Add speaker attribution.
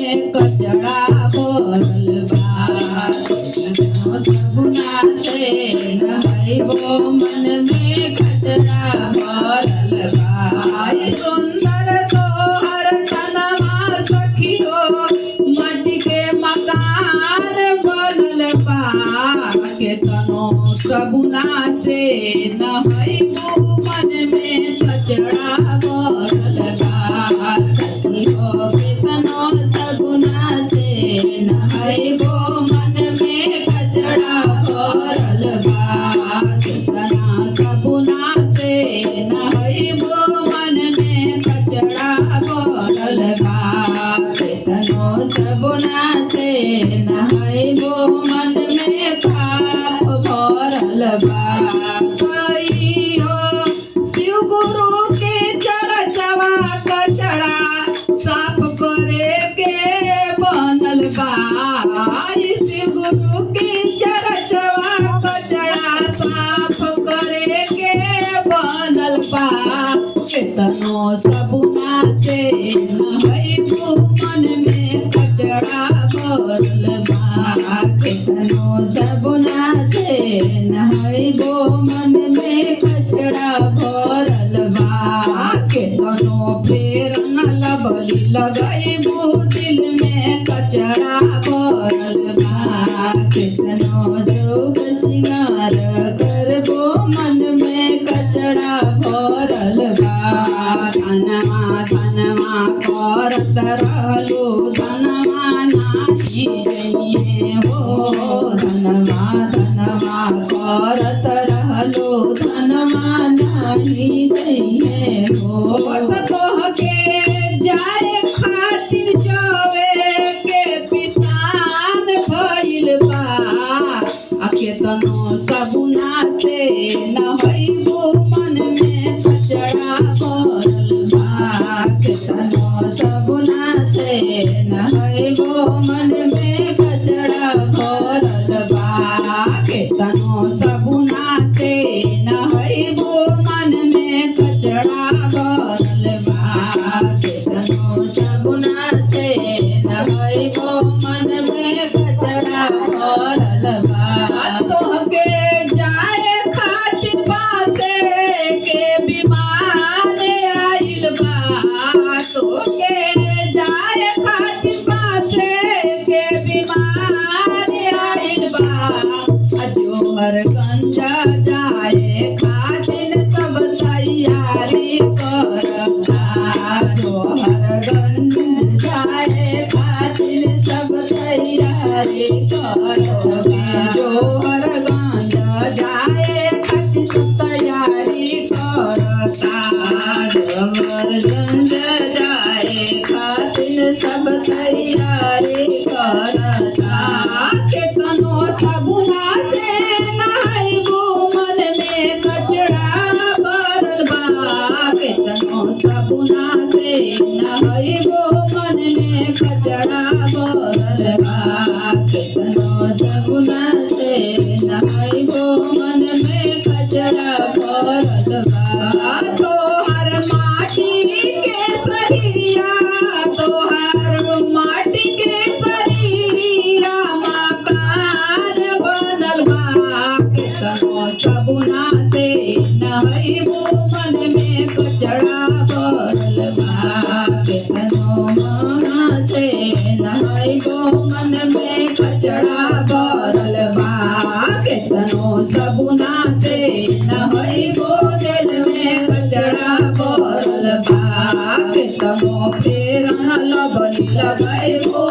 Speaker 1: में कचड़ा भरल बा। सगुना से नहैबो मन में कचड़ा भरल बा। सुंदर तोहर तनवा सखियो मट्टी के मकान बनल बा। केतनो सगुना से नहैबो मन में कचड़ा भरल बा। सखियो केतनो सगुना से नहैबो मन में कचड़ा भरल बा। केतना सगुना से नहैबो मन में कचड़ा भरल बा। केतनो सगुना से नहैबो मन में पाप भरल बा। कहियो शिव गुरु के चरचवा कचड़ा साफ करे के बनल बा। शिव गुरु के चरचवा कचड़ा साफ करे के बनल बा। केतनो सगुना से नहैबो मन में कचड़ा भरल बा। केतनो सगुना से नहैबो मन में कचड़ा भरल बा। केतनो फेर न लबली लगैबो दिल में कचड़ा भरल बा। केतनो जोग सिंगार करबो मन में कचड़ा भरल बा। धनमा धनमा करत रहलो धनमा नाही जइहे हो। धनमा धनमा करत रहलो धनमा नाही जइहे हो। तोहके जाए खातिर जावे के पिसान भइल बा। केतनो सगुना से नहैबो मन में कचड़ा भरल बा। केतनो सगुना से नहैबो मन में कचड़ा भरल बा। केतनो सगुना से नहैबो मन में कचड़ा भरल बा। केतनो सगुना से नहैबो मन में कचड़ा भरल बा। तोहके जाए खातिर बासे के बीमार आइल बा। तोहके जाए खातिर बासे के बीमार आइल बा। जोहर गंजा जाए खातिर सब तैयारी करता। जोहर गंज जाए खातिर सब तैयारी करता। जोहर गंज जाए खातिर सब तैयारी करता। जोहर गंज जाए खातिर सब तैयारी करता। केतनो सगुना से नहैबो मन में कचड़ा भरल बा। केतनो सगुना से नहैबो मन में कचड़ा भरल बा। केतनो सगुना से नहैबो मन में कचड़ा भरल बा। तोहर माटी के शरीरिया तोहर माटी के शरीरिया मकान बनल बा। केतनो सगुना से नहैबो मन में कचड़ा भरल बा। केतनो सगुना से नहैबो मन में कचड़ा भरल बा। केतनो सगुना से नहैबो दिल में कचड़ा भरल बा। केतनो फेर न लबली लगैबो